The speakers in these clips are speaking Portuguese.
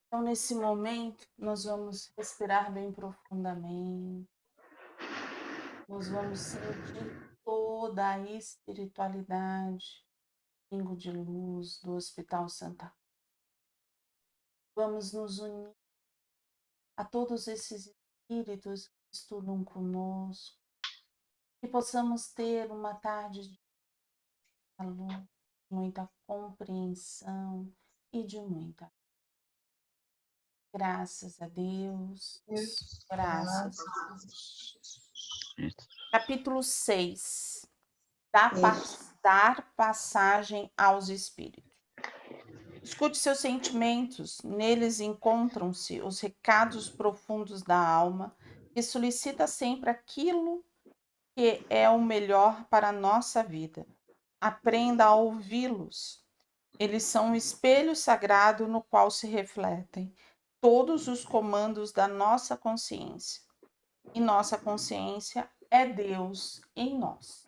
Então, nesse momento, nós vamos respirar bem profundamente. Nós vamos sentir toda a espiritualidade, pingo de luz do Hospital Santa Cruz. Vamos nos unir a todos esses espíritos que estudam conosco, que possamos ter uma tarde de luz, muita compreensão e de muita. Graças a Deus. Graças a Deus. Capítulo 6. Dar passagem aos espíritos. Escute seus sentimentos, neles encontram-se os recados profundos da alma, que solicita sempre aquilo que é o melhor para a nossa vida. Aprenda a ouvi-los. Eles são um espelho sagrado no qual se refletem todos os comandos da nossa consciência. E nossa consciência é Deus em nós.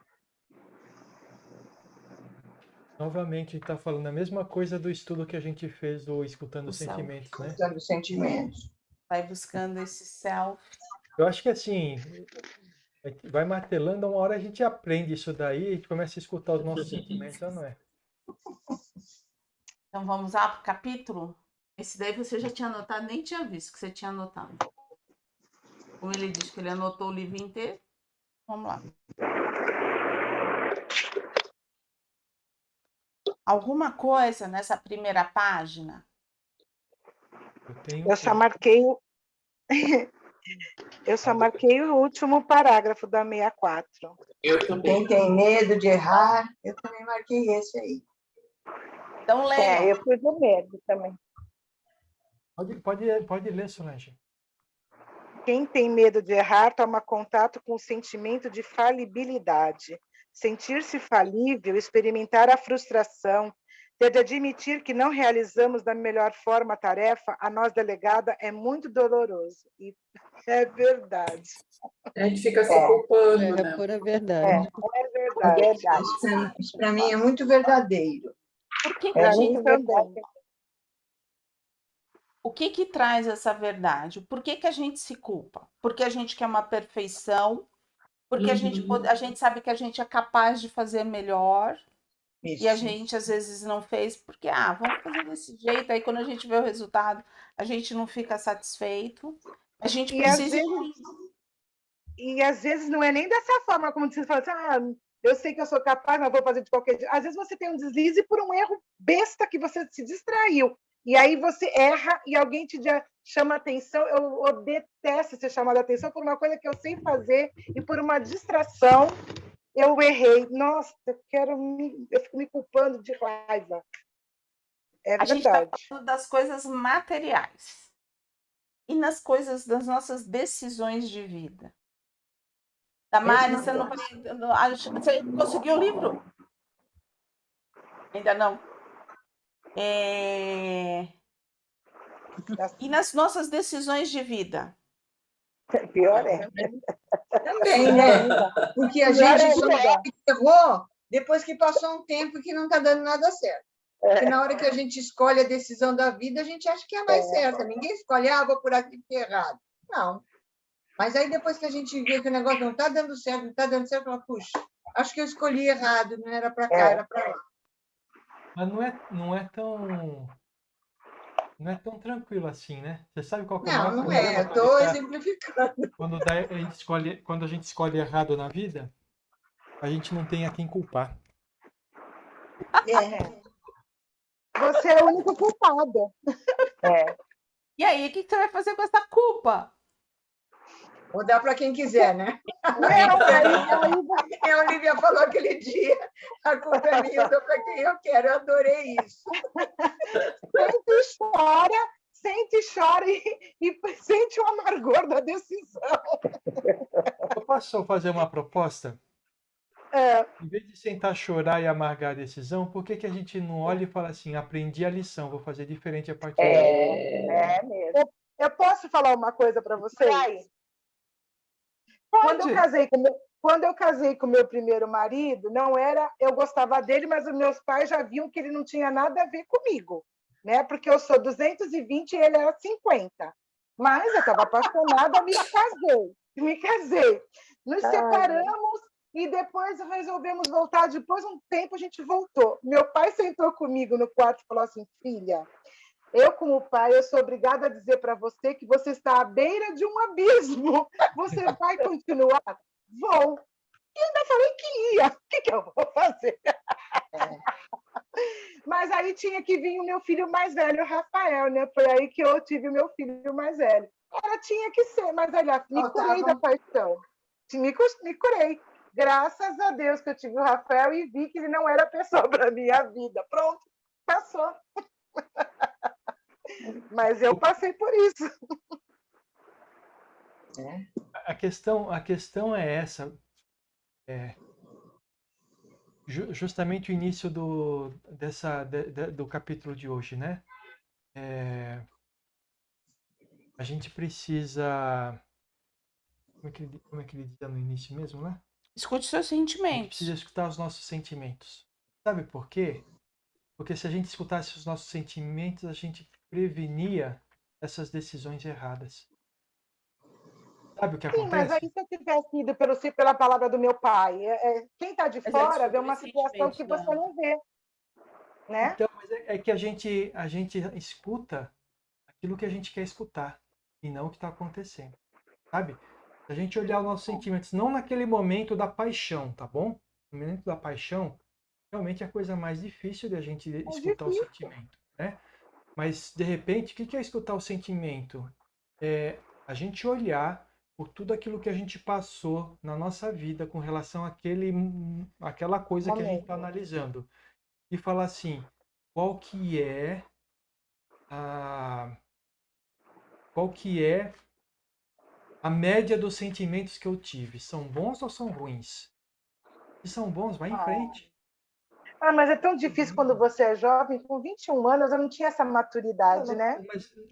Novamente, está falando a mesma coisa do estudo que a gente fez do Escutando os Sentimentos, né? Escutando os sentimentos. Vai buscando esse self. Eu acho que assim, vai martelando, uma hora a gente aprende isso daí, a gente começa a escutar os nossos sentimentos, não é? Então vamos lá para o capítulo? Esse daí você já tinha anotado, nem tinha visto que você tinha anotado. Como ele diz que ele anotou o livro inteiro. Vamos lá. Alguma coisa nessa primeira página? Eu só marquei o último parágrafo da 64. Quem tem medo de errar, eu também marquei esse aí. Então leia. Eu fui do medo também. Pode ler, Solange. Quem tem medo de errar toma contato com o sentimento de falibilidade. Sentir-se falível, experimentar a frustração, ter de admitir que não realizamos da melhor forma a tarefa a nós delegada é muito doloroso. E é verdade. A gente fica se culpando, né? Pura verdade. É verdade. Isso para mim é muito verdadeiro. Por que a gente também? O que traz essa verdade? Por que a gente se culpa? Porque a gente quer uma perfeição, porque a gente sabe que a gente é capaz de fazer melhor. Isso. E a gente às vezes não fez porque, vamos fazer desse jeito. Aí quando a gente vê o resultado, a gente não fica satisfeito. A gente precisa... E às vezes não é nem dessa forma, como você fala assim, eu sei que eu sou capaz, mas vou fazer de qualquer jeito. Às vezes você tem um deslize por um erro besta que você se distraiu. E aí você erra e alguém te chama atenção. Eu detesto ser chamada atenção por uma coisa que eu sei fazer e por uma distração eu errei. Nossa, eu fico me culpando de raiva. É verdade. A gente está falando das coisas materiais e nas coisas das nossas decisões de vida. Damares, você conseguiu o livro? Ainda não. E nas nossas decisões de vida? Pior é. Também, né? Porque a gente só errou depois que passou um tempo que não está dando nada certo. Porque na hora que a gente escolhe a decisão da vida, a gente acha que é a mais certa. Ninguém escolhe, vou por aqui porque é errado. Não. Mas aí depois que a gente vê que o negócio não está dando certo, fala, puxa, acho que eu escolhi errado, não era para cá, era para lá. Mas não é tão tranquilo assim, né? Você sabe qual que é o Não é. Eu estou exemplificando. Quando a gente escolhe errado na vida, a gente não tem a quem culpar. Você é o único culpado. E aí, o que você vai fazer com essa culpa? Vou dar para quem quiser, né? A Olivia falou aquele dia, a culpa é minha, eu dou para quem eu quero. Eu adorei isso. Sente e chora e sente o amargor da decisão. Eu posso só fazer uma proposta? Em vez de sentar, chorar e amargar a decisão, por que a gente não olha e fala assim, aprendi a lição, vou fazer diferente a partir de mesmo. Eu posso falar uma coisa para vocês? Quando eu casei com meu primeiro marido, eu gostava dele, mas os meus pais já viam que ele não tinha nada a ver comigo. né? Porque eu sou 220 e ele era 50. Mas eu estava apaixonada, me casei. Nos separamos e depois resolvemos voltar. Depois de um tempo, a gente voltou. Meu pai sentou comigo no quarto e falou assim, filha, eu, como pai, eu sou obrigada a dizer para você que você está à beira de um abismo. Você vai continuar? Vou. E ainda falei que ia. O que eu vou fazer? Mas aí tinha que vir o meu filho mais velho, o Rafael, né? Foi aí que eu tive o meu filho mais velho. Tinha que ser, mas olha, me curei da paixão. Me curei. Graças a Deus que eu tive o Rafael e vi que ele não era a pessoa para a minha vida. Pronto, passou. Mas eu passei por isso. A questão é essa. Justamente o início do capítulo de hoje, né? A gente precisa... Como é que ele dizia no início mesmo, né? Escute seus A gente sentimentos. precisa escutar os nossos sentimentos. Sabe por quê? Porque se a gente escutasse os nossos sentimentos, a gente prevenia essas decisões erradas. Sabe o que acontece? Sim, mas aí se eu tivesse ido pela palavra do meu pai, quem está de fora vê uma situação que você não vê. Né? Então, mas é que a gente escuta aquilo que a gente quer escutar e não o que está acontecendo. Sabe? Se a gente olhar os nossos sentimentos, não naquele momento da paixão, tá bom? No momento da paixão, realmente é a coisa mais difícil de a gente escutar o sentimento, né? Mas, de repente, o que é escutar o sentimento? É a gente olhar por tudo aquilo que a gente passou na nossa vida com relação àquela coisa que a gente está analisando. E falar assim, qual que é a média dos sentimentos que eu tive? São bons ou são ruins? Se são bons, vai em frente. Mas é tão difícil quando você é jovem. Com 21 anos, eu não tinha essa maturidade, né?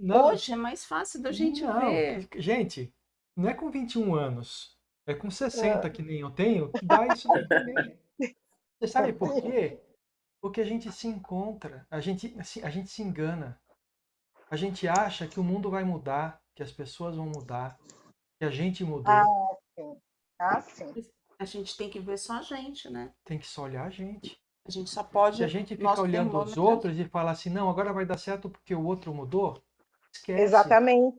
Hoje é mais fácil da gente ver. Gente, não é com 21 anos. É com 60, que nem eu tenho, que dá isso daí também. Você sabe por quê? Porque a gente se encontra, a gente se engana. A gente acha que o mundo vai mudar, que as pessoas vão mudar, que a gente mudou. Sim. A gente tem que ver só a gente, né? Tem que só olhar a gente. A gente só pode... Se a gente fica olhando os outros e falar assim, não, agora vai dar certo porque o outro mudou, esquece. Exatamente.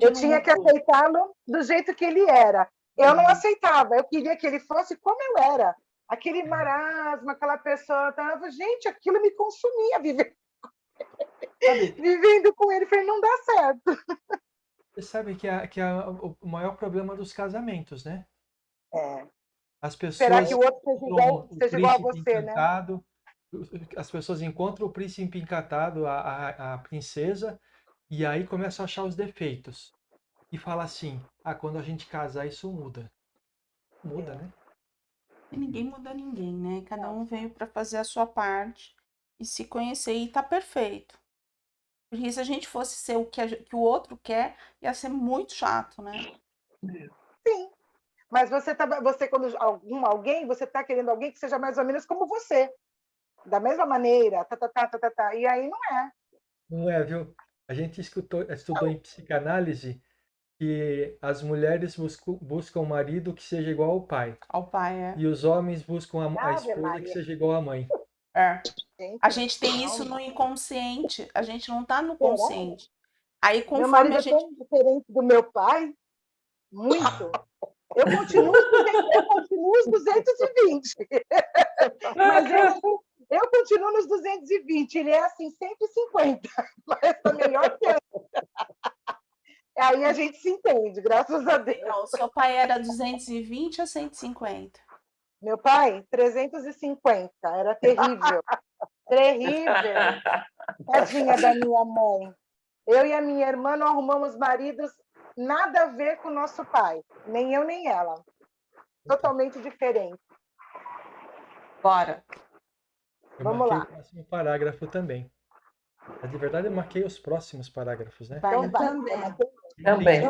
Eu tinha que aceitá-lo do jeito que ele era. Eu não aceitava, eu queria que ele fosse como eu era. Aquele marasmo, aquela pessoa... Gente, aquilo me consumia vivendo com ele. Falei, não dá certo. Você sabe que é o maior problema dos casamentos, né? As pessoas... Será que o outro seja igual a você, né? As pessoas encontram o príncipe encantado, a princesa, e aí começam a achar os defeitos. E fala assim, quando a gente casar, isso muda. Muda, né? E ninguém muda ninguém, né? Cada um veio para fazer a sua parte e se conhecer e tá perfeito. Porque se a gente fosse ser o que o outro quer, ia ser muito chato, né? Sim. Mas você quando alguém, você está querendo alguém que seja mais ou menos como você. Da mesma maneira, e aí não é. Não é, viu? A gente estudou em psicanálise que as mulheres buscam um marido que seja igual ao pai. Ao pai, E os homens buscam a esposa que seja igual à mãe. A gente tem isso no inconsciente. A gente não tá no consciente. Aí, conforme meu marido a gente... é tão diferente do meu pai, muito. Eu continuo os 220. Mas eu continuo nos 220. Ele é assim, 150. Mas tá melhor que eu. Aí a gente se entende, graças a Deus. Não, o seu pai era 220 ou 150? Meu pai, 350. Era terrível. Terrível. Tadinha da minha mãe. Eu e a minha irmã não arrumamos maridos nada a ver com o nosso pai. Nem eu, nem ela. Totalmente diferente. Bora. Vamos lá. O próximo parágrafo também. Mas, de verdade, eu marquei os próximos parágrafos, né? Também.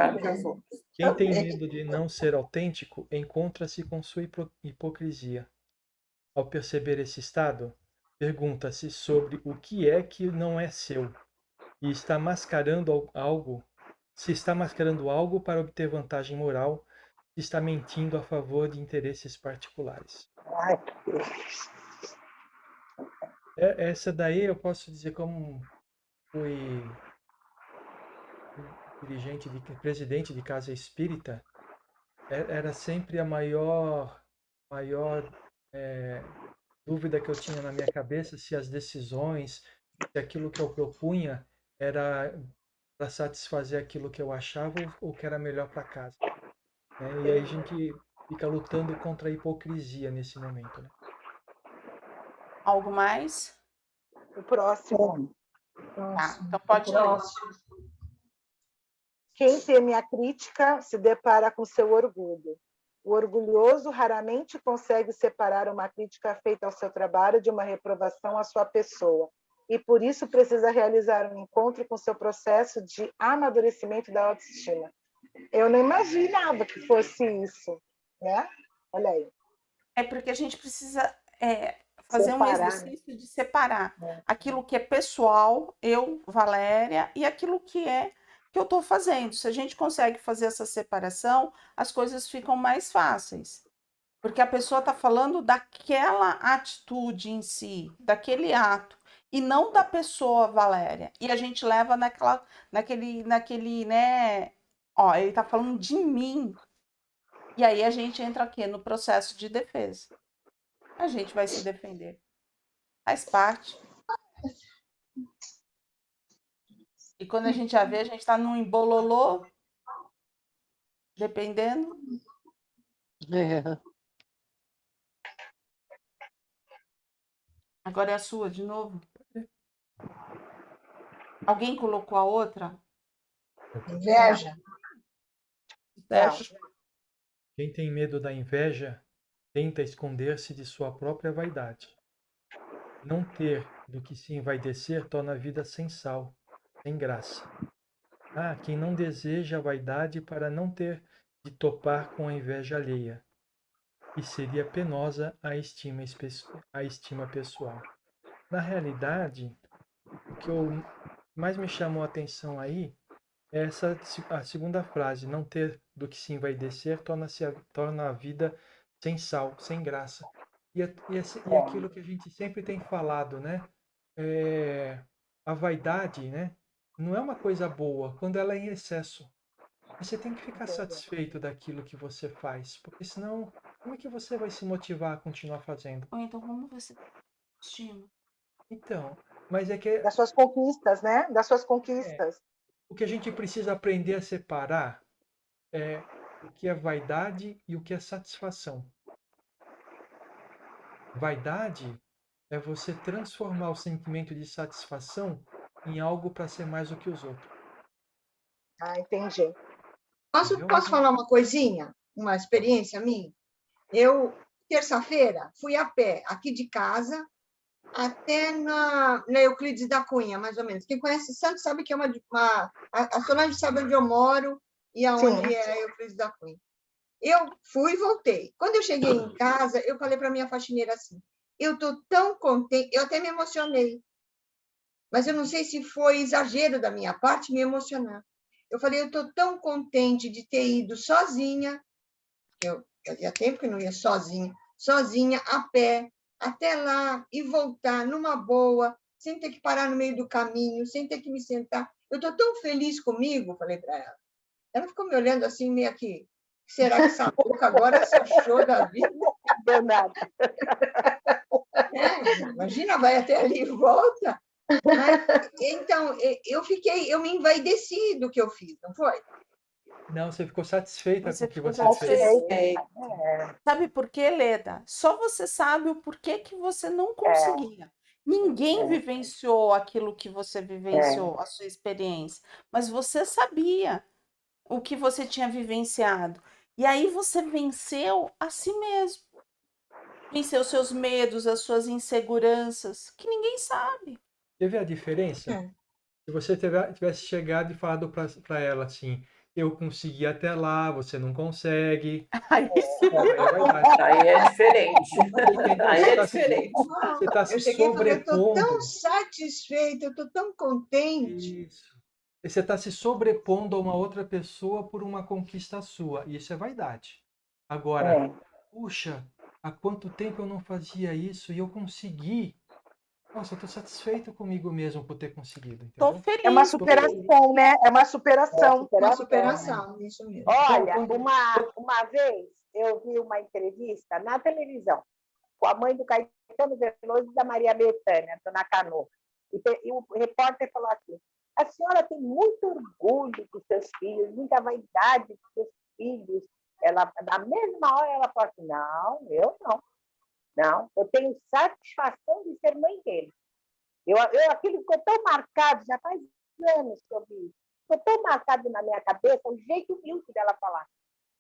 Quem tem medo de não ser autêntico encontra-se com sua hipocrisia. Ao perceber esse estado, pergunta-se sobre o que é que não é seu e está mascarando algo, se está mascarando algo para obter vantagem moral, se está mentindo a favor de interesses particulares. Ai, que Deus. Essa daí eu posso dizer como fui presidente de casa espírita, era sempre a maior dúvida que eu tinha na minha cabeça, se as decisões, se aquilo que eu propunha era para satisfazer aquilo que eu achava ou que era melhor para casa, né? E aí a gente fica lutando contra a hipocrisia nesse momento, né? Algo mais? O próximo. Tá, então pode ler. Quem teme a crítica se depara com seu orgulho. O orgulhoso raramente consegue separar uma crítica feita ao seu trabalho de uma reprovação à sua pessoa, e por isso precisa realizar um encontro com seu processo de amadurecimento da autoestima. Eu não imaginava que fosse isso, né? Olha aí. É porque a gente precisa fazer um exercício de separar aquilo que é pessoal, eu, Valéria, e aquilo que eu estou fazendo. Se a gente consegue fazer essa separação, as coisas ficam mais fáceis. Porque a pessoa está falando daquela atitude em si, daquele ato, e não da pessoa, Valéria. E a gente leva naquele, né? Ó, ele está falando de mim. E aí a gente entra aqui no processo de defesa. A gente vai se defender. Faz parte. E quando a gente já vê, a gente está num embololô, dependendo. Agora é a sua de novo. Alguém colocou a outra? Inveja. Quem tem medo da inveja tenta esconder-se de sua própria vaidade. Não ter do que se envaidecer torna a vida sem sal, sem graça. Quem não deseja a vaidade para não ter de topar com a inveja alheia, e seria penosa a estima pessoal. Na realidade, o que mais me chamou a atenção aí é a segunda frase: não ter do que se envaidecer torna a vida sem sal, sem graça. E aquilo que a gente sempre tem falado, né? A vaidade, né? Não é uma coisa boa quando ela é em excesso. Você tem que ficar satisfeito daquilo que você faz, porque senão, como é que você vai se motivar a continuar fazendo? Ou então, como você estima? Então, mas é que... Das suas conquistas, né? Das suas conquistas. O que a gente precisa aprender a separar é o que é vaidade e o que é satisfação. Vaidade é você transformar o sentimento de satisfação em algo para ser mais do que os outros. Entendi. Posso falar uma coisinha? Uma experiência minha? Eu, terça-feira, fui a pé, aqui de casa, até na Euclides da Cunha, mais ou menos. Quem conhece Santos sabe que é a Solange sabe onde eu moro e aonde é a Euclides da Cunha. Eu fui e voltei. Quando eu cheguei em casa, eu falei para a minha faxineira assim, eu estou tão contente, eu até me emocionei, mas eu não sei se foi exagero da minha parte me emocionar. Eu falei, eu estou tão contente de ter ido sozinha, eu fazia tempo que não ia sozinha, a pé, até lá e voltar numa boa, sem ter que parar no meio do caminho, sem ter que me sentar. Eu estou tão feliz comigo, falei para ela. Ela ficou me olhando assim, meio que, será que essa boca agora se achou da vida? Não nada. Imagina, vai até ali e volta. Então, eu me envaideci do que eu fiz, não foi? Não, você ficou satisfeita com o que você fez. Sabe por quê, Leda? Só você sabe o porquê que você não conseguia. Ninguém vivenciou aquilo que você vivenciou, a sua experiência. Mas você sabia o que você tinha vivenciado. E aí você venceu a si mesmo. Venceu seus medos, as suas inseguranças, que ninguém sabe. Você vê a diferença? Se você tivesse chegado e falado para ela assim, eu consegui até lá, você não consegue. Aí sim. Aí é vaidade. Aí é diferente. Então, Aí você é está diferente. você tá se Eu cheguei e falei, eu estou tão sobrepondo. satisfeita, eu estou tão contente. Isso. Você está se sobrepondo a uma outra pessoa por uma conquista sua. E isso é vaidade. Agora, É. puxa, há quanto tempo eu não fazia isso e eu consegui. Nossa, eu estou satisfeito comigo mesmo por ter conseguido, Tô entendeu? feliz. É uma por superação, né? É uma superação. Uma superação, isso mesmo. Olha, Então, uma vez eu vi uma entrevista na televisão com a mãe do Caetano Veloso e da Maria Bethânia, Dona Cano. E o repórter falou assim: a senhora tem muito orgulho dos seus filhos, muita vaidade dos seus filhos. Ela, na mesma hora, ela falou assim: não, eu não. Não, eu tenho satisfação de ser mãe dele. Aquilo ficou tão marcado, já faz anos que eu vi. Ficou tão marcado na minha cabeça o jeito humilde dela falar.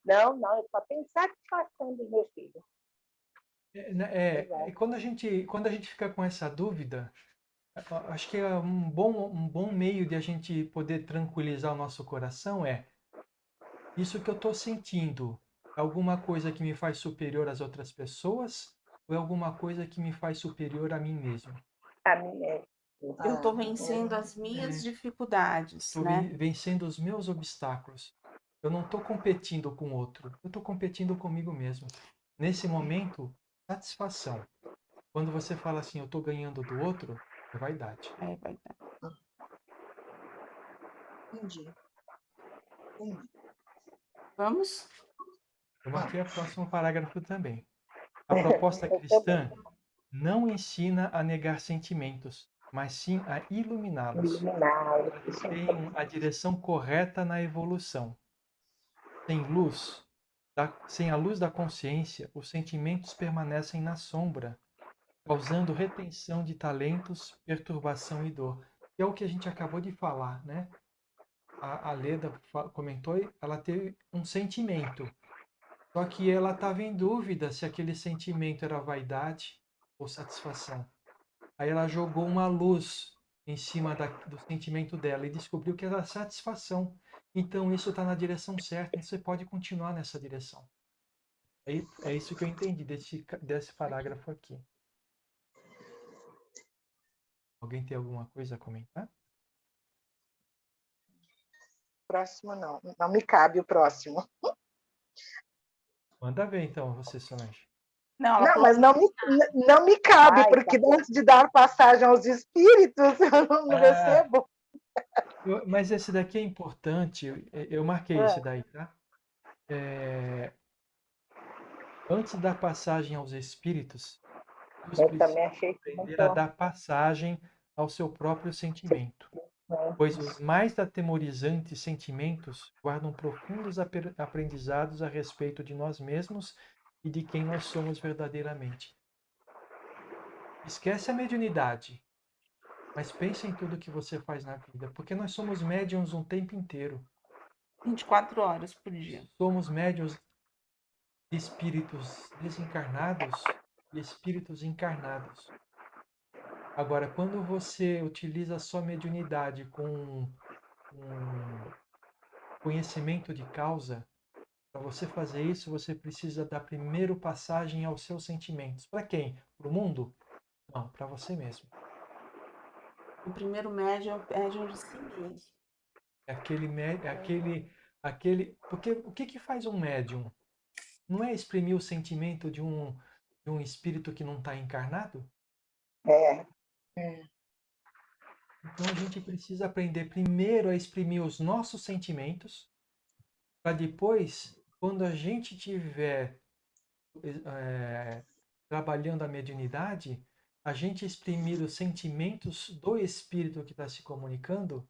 Não, eu só tenho satisfação dos meus filhos. quando a gente fica com essa dúvida, acho que é um bom meio de a gente poder tranquilizar o nosso coração isso que eu estou sentindo é alguma coisa que me faz superior às outras pessoas ou é alguma coisa que me faz superior a mim mesmo? A mim é. Eu estou vencendo as minhas dificuldades, Estou né? vencendo os meus obstáculos. Eu não estou competindo com outro, eu estou competindo comigo mesmo. Nesse momento, satisfação. Quando você fala assim, eu estou ganhando do outro, é vaidade. É verdade. Entendi. Vamos? Eu marquei o próximo parágrafo também. A proposta cristã não ensina a negar sentimentos, mas sim a iluminá-los. Tem a direção correta na evolução. Sem a luz da consciência, os sentimentos permanecem na sombra, causando retenção de talentos, perturbação e dor. Que é o que a gente acabou de falar, né? A Leda comentou, ela teve um sentimento, só que ela estava em dúvida se aquele sentimento era vaidade ou satisfação. Aí ela jogou uma luz em cima do sentimento dela e descobriu que era satisfação. Então isso está na direção certa, e você pode continuar nessa direção. É isso que eu entendi desse parágrafo aqui. Alguém tem alguma coisa a comentar? Próximo não. Não me cabe o próximo. Manda ver então, você, Solange. Não, ela Não, falou mas não me cabe, porque antes de dar passagem aos espíritos, eu não recebo. Mas esse daqui é importante, eu marquei esse daí, tá? Antes da passagem aos espíritos, Deus Eu precisa também achei aprender a dar passagem ao seu próprio sentimento, pois os mais atemorizantes sentimentos guardam profundos aprendizados a respeito de nós mesmos e de quem nós somos verdadeiramente. Esquece a mediunidade, mas pense em tudo que você faz na vida, porque nós somos médiums um tempo inteiro. 24 horas por dia. Somos médiums de espíritos desencarnados e espíritos encarnados. Agora, quando você utiliza a sua mediunidade com um conhecimento de causa, para você fazer isso, você precisa dar primeiro passagem aos seus sentimentos. Para quem? Para o mundo? Não, para você mesmo. O primeiro médium é o médium de si mesmo. Porque o que faz um médium? Não é exprimir o sentimento de um espírito que não está encarnado? Então a gente precisa aprender primeiro a exprimir os nossos sentimentos, para depois, quando a gente estiver trabalhando a mediunidade, a gente exprimir os sentimentos do espírito que está se comunicando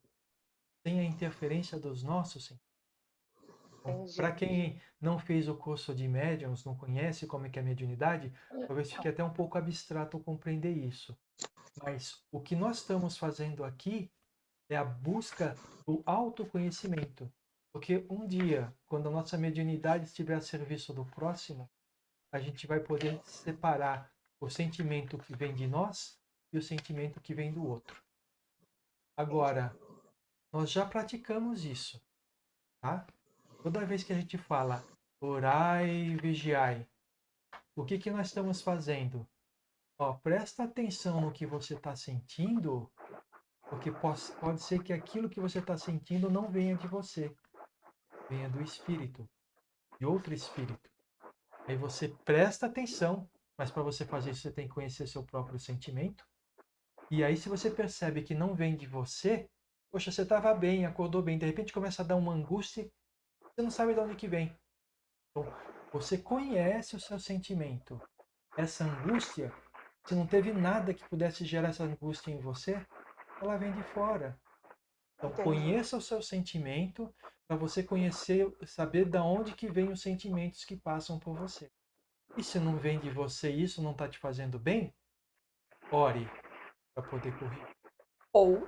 sem a interferência dos nossos sentimentos. Para quem não fez o curso de médiums, não conhece como é que é a mediunidade, talvez fique até um pouco abstrato compreender isso. Mas o que nós estamos fazendo aqui é a busca do autoconhecimento. Porque um dia, quando a nossa mediunidade estiver a serviço do próximo, a gente vai poder separar o sentimento que vem de nós e o sentimento que vem do outro. Agora, nós já praticamos isso. tá? Toda vez que a gente fala orai e vigiai, o que nós estamos fazendo? Ó, presta atenção no que você está sentindo, porque pode ser que aquilo que você está sentindo não venha de você, venha do espírito, de outro espírito. Aí você presta atenção, mas para você fazer isso você tem que conhecer seu próprio sentimento. E aí se você percebe que não vem de você, poxa, você estava bem, acordou bem, de repente começa a dar uma angústia, você não sabe de onde que vem. Então, você conhece o seu sentimento. Essa angústia, se não teve nada que pudesse gerar essa angústia em você, ela vem de fora. Então, Entendi. conheça o seu sentimento para você conhecer, saber de onde que vem os sentimentos que passam por você. E se não vem de você isso não está te fazendo bem, ore para poder correr. Ou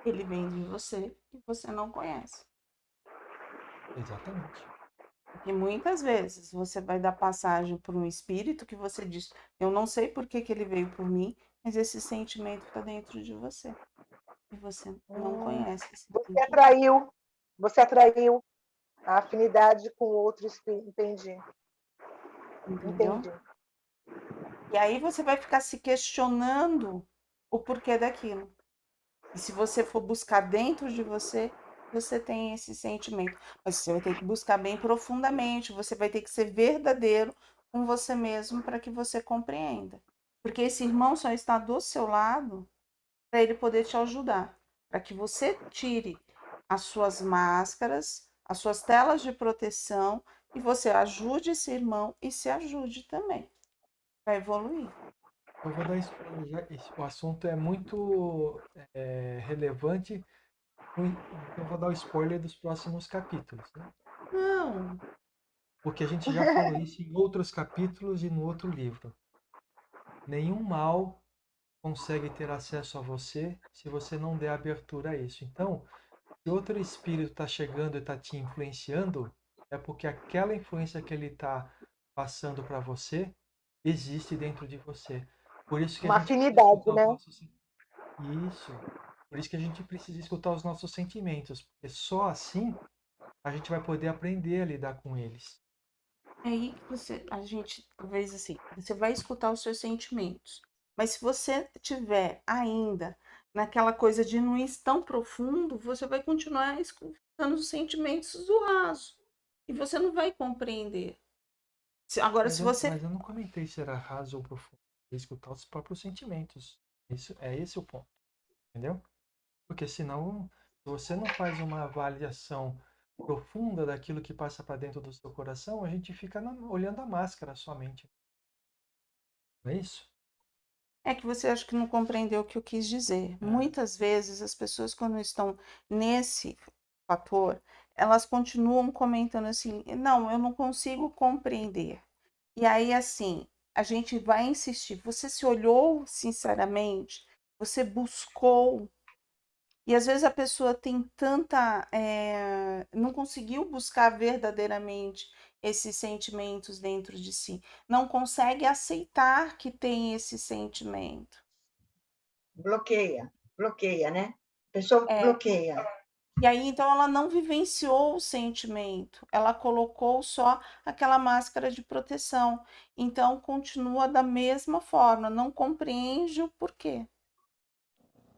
ele vem de você e você não conhece. Exatamente. Porque muitas vezes você vai dar passagem por um espírito que você diz, eu não sei por que ele veio por mim, mas esse sentimento está dentro de você. E você não conhece esse sentimento. Você atraiu a afinidade com outro espírito. Entendi. Entendeu? Entendi. E aí você vai ficar se questionando o porquê daquilo. E se você for buscar dentro de você, você tem esse sentimento. Mas você vai ter que buscar bem profundamente, você vai ter que ser verdadeiro com você mesmo para que você compreenda. Porque esse irmão só está do seu lado para ele poder te ajudar, para que você tire as suas máscaras, as suas telas de proteção e você ajude esse irmão e se ajude também para evoluir. Eu vou dar o assunto é muito relevante, eu vou dar o spoiler dos próximos capítulos, né? Não, Porque a gente já falou isso em outros capítulos e no outro livro. Nenhum mal consegue ter acesso a você se você não der abertura a isso. Então, se outro espírito está chegando e está te influenciando, é porque aquela influência que ele está passando para você existe dentro de você. Por isso que Uma a gente precisa afinidade, escutar os né? nossos... Isso. Por isso que a gente precisa escutar os nossos sentimentos, porque só assim a gente vai poder aprender a lidar com eles. é aí que a gente, talvez assim, você vai escutar os seus sentimentos. Mas se você tiver ainda naquela coisa de não ir tão profundo, você vai continuar escutando os sentimentos do raso. E você não vai compreender. Agora, Mas se eu, você. mas eu não comentei se era raso ou profundo. É escutar os próprios sentimentos. Isso, é esse o ponto. Entendeu? Porque senão, se você não faz uma avaliação profunda daquilo que passa para dentro do seu coração, a gente fica olhando a máscara somente. Não é isso? É que você acha que não compreendeu o que eu quis dizer. Muitas vezes as pessoas, quando estão nesse fator, elas continuam comentando assim: não, eu não consigo compreender. E aí, assim, a gente vai insistir. Você se olhou sinceramente? Você buscou? E às vezes a pessoa tem tanta. Não conseguiu buscar verdadeiramente esses sentimentos dentro de si. Não consegue aceitar que tem esse sentimento. Bloqueia, né? A pessoa bloqueia. E aí, então, ela não vivenciou o sentimento, ela colocou só aquela máscara de proteção. Então, continua da mesma forma, não compreende o porquê.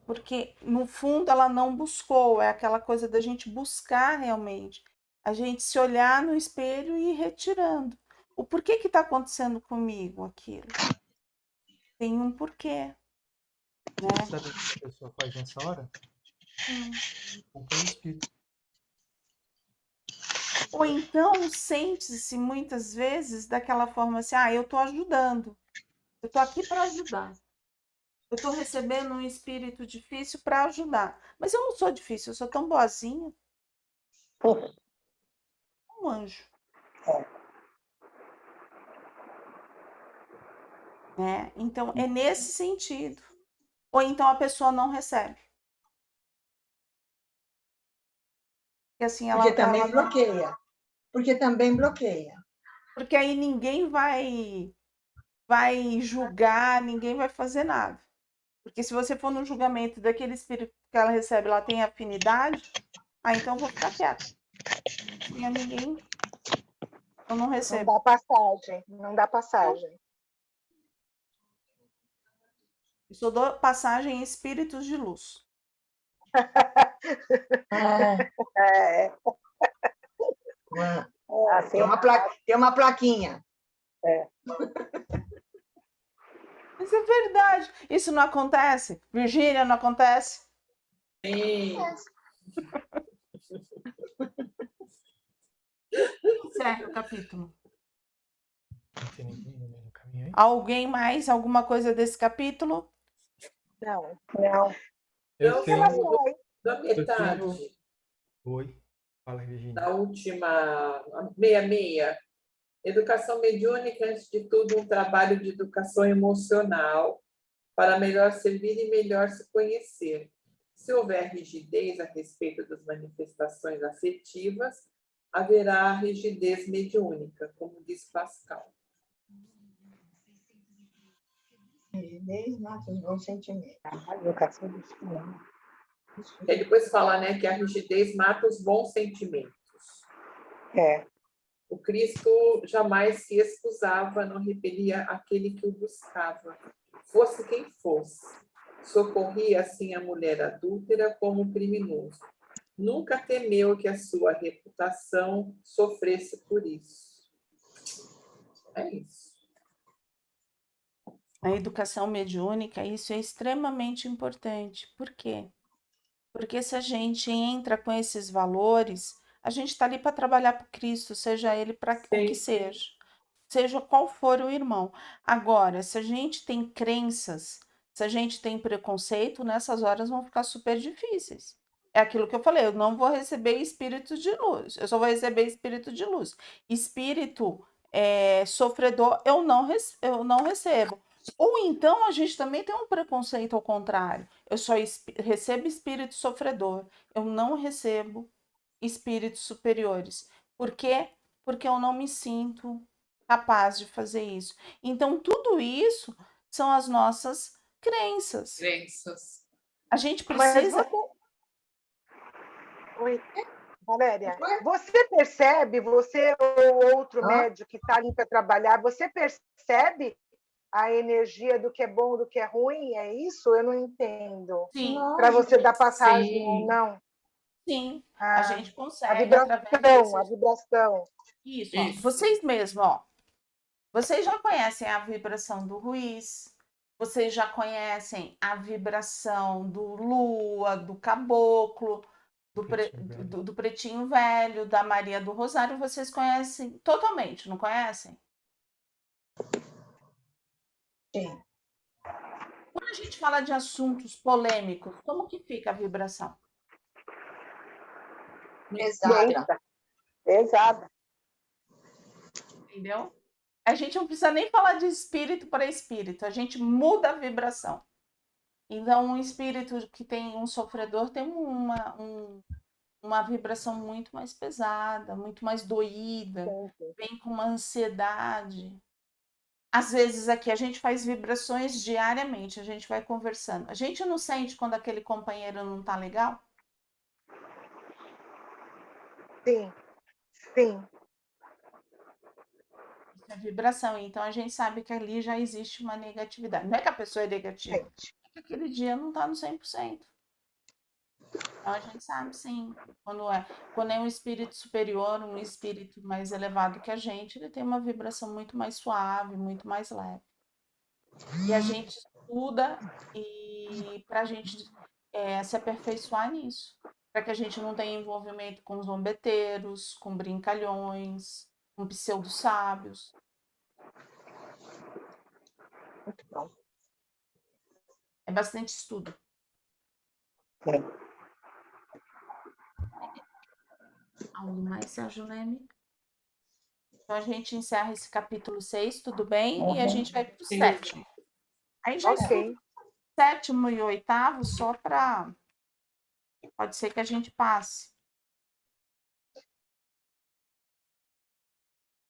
Porque, no fundo, ela não buscou, é aquela coisa da gente buscar realmente. A gente se olhar no espelho e ir retirando. O porquê que está acontecendo comigo aquilo? Tem um porquê, né? Sabe o que a pessoa faz nessa hora? Culpa o espírito. Ou então sente-se muitas vezes daquela forma assim, eu estou ajudando, eu estou aqui para ajudar. Eu estou recebendo um espírito difícil para ajudar. Mas eu não sou difícil, eu sou tão boazinha. Um anjo. Né? Então, é nesse sentido. Ou então a pessoa não recebe. Porque assim, Porque também bloqueia. Porque também bloqueia. Porque aí ninguém vai julgar, ninguém vai fazer nada. Porque se você for no julgamento daquele espírito que ela recebe, ela tem afinidade, então eu vou ficar quieta. Tinha ninguém. Eu não Não recebo. dá passagem. Não dá passagem. Eu só dou passagem em espíritos de luz. É, Assim, tem uma plaquinha. Mas é verdade. Isso não acontece? Virgínia, não acontece? Sim. Encerra o capítulo. Não tem ninguém no meio do caminho aí? Alguém mais? Alguma coisa desse capítulo? Não. não. Eu Não, tenho. da metade, Oi. Fala, Virginia. da última 66. Educação mediúnica, antes de tudo, um trabalho de educação emocional para melhor servir e melhor se conhecer. Se houver rigidez a respeito das manifestações afetivas, haverá rigidez mediúnica, como diz Pascal. Rigidez mata os bons sentimentos. Educação emocional. E depois fala, né, que a rigidez mata os bons sentimentos. É. O Cristo jamais se excusava, não repelia aquele que o buscava, fosse quem fosse. Socorria assim a mulher adúltera como o criminoso. Nunca temeu que a sua reputação sofresse por isso. É isso. A educação mediúnica, isso é extremamente importante. Por quê? Porque se a gente entra com esses valores, a gente está ali para trabalhar para Cristo, seja ele para o que seja qual for o irmão. Agora, se a gente tem crenças, se a gente tem preconceito, nessas horas vão ficar super difíceis. É aquilo que eu falei, eu não vou receber espírito de luz, eu só vou receber espírito de luz. Espírito sofredor, eu não recebo. Ou então a gente também tem um preconceito ao contrário. Eu só recebo espírito sofredor, eu não recebo espíritos superiores. Por quê? Porque eu não me sinto capaz de fazer isso. Então, tudo isso são as nossas crenças. A gente Mas precisa. Oi, Valéria. Você percebe, você ou outro médico que está ali para trabalhar, você percebe a energia do que é bom, do que é ruim? É isso? Eu não entendo. Sim, Para você dar passagem Sim. ou não. sim. A gente A consegue através vibração, a desses... vibração. Isso, ó. Vocês mesmos, ó. Vocês já conhecem a vibração do Ruiz, vocês já conhecem a vibração do Lua, do Caboclo, do Pretinho Velho, da Maria do Rosário, vocês conhecem totalmente, não conhecem? Sim. Quando a gente fala de assuntos polêmicos, como que fica a vibração? Exata. Exato. Entendeu? A gente não precisa nem falar de espírito para espírito, a gente muda a vibração. Então, um espírito que tem um sofredor tem uma vibração muito mais pesada, muito mais doída, vem com uma ansiedade. Às vezes aqui a gente faz vibrações diariamente, a gente vai conversando. A gente não sente quando aquele companheiro não tá legal? Sim, sim. Isso é vibração, então a gente sabe que ali já existe uma negatividade. Não é que a pessoa é negativa, é que aquele dia não tá no 100%. Então a gente sabe sim, quando é um espírito superior, um espírito mais elevado que a gente, ele tem uma vibração muito mais suave, muito mais leve. E a gente estuda para a gente se aperfeiçoar nisso, para que a gente não tenha envolvimento com zombeteiros, com brincalhões, com pseudo-sábios. Muito bom. É bastante estudo. Algo mais, Sérgio Leme? Então a gente encerra esse capítulo 6, tudo bem? E a gente vai para o 7º. Aí já estuda 7º e 8º só para... Pode ser que a gente passe.